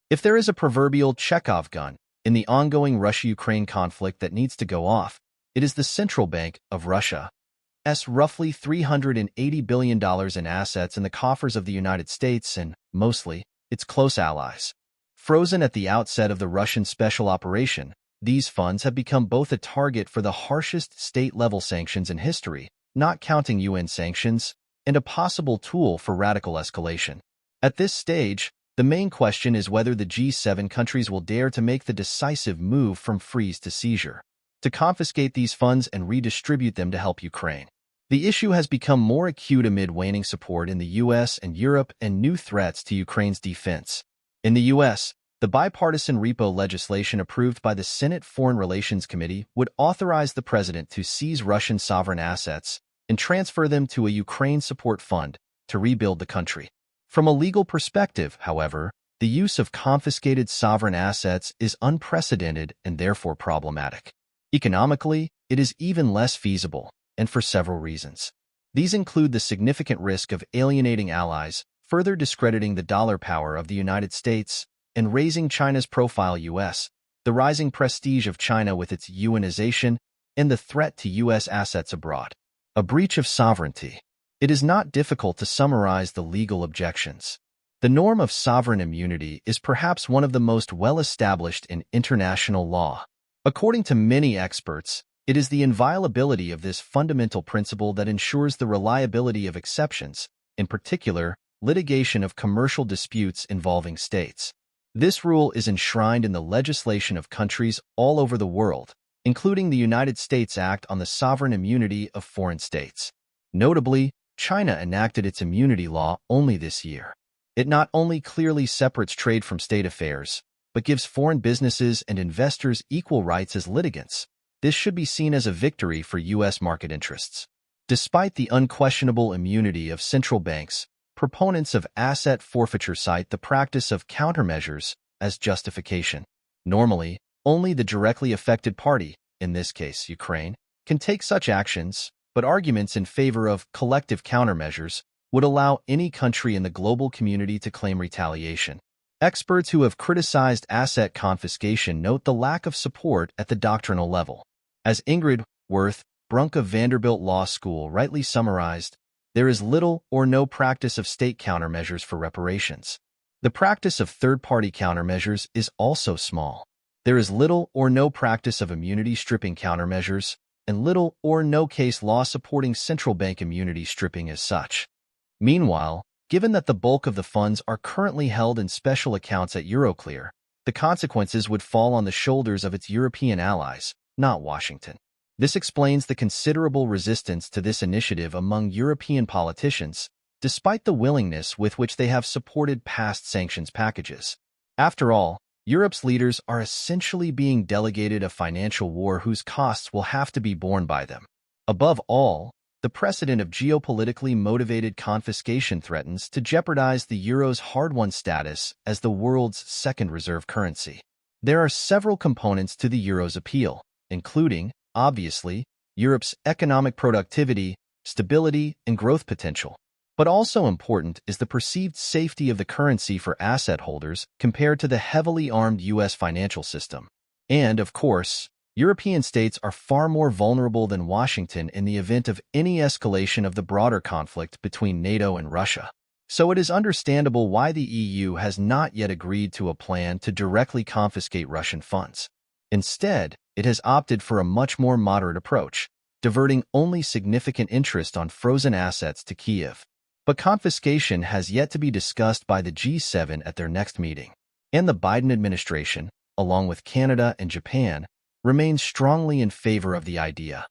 If there is a proverbial Chekhov gun in the ongoing Russia-Ukraine conflict that needs to go off, it is the Central Bank of Russia's roughly $380 billion in assets in the coffers of the United States and, mostly, its close allies. Frozen at the outset of the Russian special operation, these funds have become both a target for the harshest state-level sanctions in history, not counting UN sanctions, and a possible tool for radical escalation. At this stage, the main question is whether the G7 countries will dare to make the decisive move from freeze to seizure, to confiscate these funds and redistribute them to help Ukraine. The issue has become more acute amid waning support in the US and Europe and new threats to Ukraine's defense. In the US, the bipartisan repo legislation approved by the Senate Foreign Relations Committee would authorize the president to seize Russian sovereign assets and transfer them to a Ukraine support fund to rebuild the country. From a legal perspective, however, the use of confiscated sovereign assets is unprecedented and therefore problematic. Economically, it is even less feasible, and for several reasons. These include the significant risk of alienating allies, further discrediting the dollar power of the United States, and raising China's profile US, the rising prestige of China with its yuanization, and the threat to US assets abroad. A breach of sovereignty. It is not difficult to summarize the legal objections. The norm of sovereign immunity is perhaps one of the most well-established in international law. According to many experts, it is the inviolability of this fundamental principle that ensures the reliability of exceptions, in particular, litigation of commercial disputes involving states. This rule is enshrined in the legislation of countries all over the world, including the United States Act on the Sovereign Immunity of Foreign States. Notably, China enacted its immunity law only this year. It not only clearly separates trade from state affairs, but gives foreign businesses and investors equal rights as litigants. This should be seen as a victory for U.S. market interests. Despite the unquestionable immunity of central banks, proponents of asset forfeiture cite the practice of countermeasures as justification. Normally, only the directly affected party, in this case Ukraine, can take such actions, but arguments in favor of collective countermeasures would allow any country in the global community to claim retaliation. Experts who have criticized asset confiscation note the lack of support at the doctrinal level. As Ingrid Worth Brunk of Vanderbilt Law School rightly summarized, there is little or no practice of state countermeasures for reparations. The practice of third-party countermeasures is also small. There is little or no practice of immunity stripping countermeasures, and little or no case law supporting central bank immunity stripping as such. Meanwhile, given that the bulk of the funds are currently held in special accounts at Euroclear, the consequences would fall on the shoulders of its European allies, not Washington. This explains the considerable resistance to this initiative among European politicians, despite the willingness with which they have supported past sanctions packages. After all, Europe's leaders are essentially being delegated a financial war whose costs will have to be borne by them. Above all, the precedent of geopolitically motivated confiscation threatens to jeopardize the euro's hard-won status as the world's second reserve currency. There are several components to the euro's appeal, including, obviously, Europe's economic productivity, stability, and growth potential. But also important is the perceived safety of the currency for asset holders compared to the heavily armed U.S. financial system. And, of course, European states are far more vulnerable than Washington in the event of any escalation of the broader conflict between NATO and Russia. So it is understandable why the EU has not yet agreed to a plan to directly confiscate Russian funds. Instead, it has opted for a much more moderate approach, diverting only significant interest on frozen assets to Kyiv. But confiscation has yet to be discussed by the G7 at their next meeting, and the Biden administration, along with Canada and Japan, remains strongly in favor of the idea.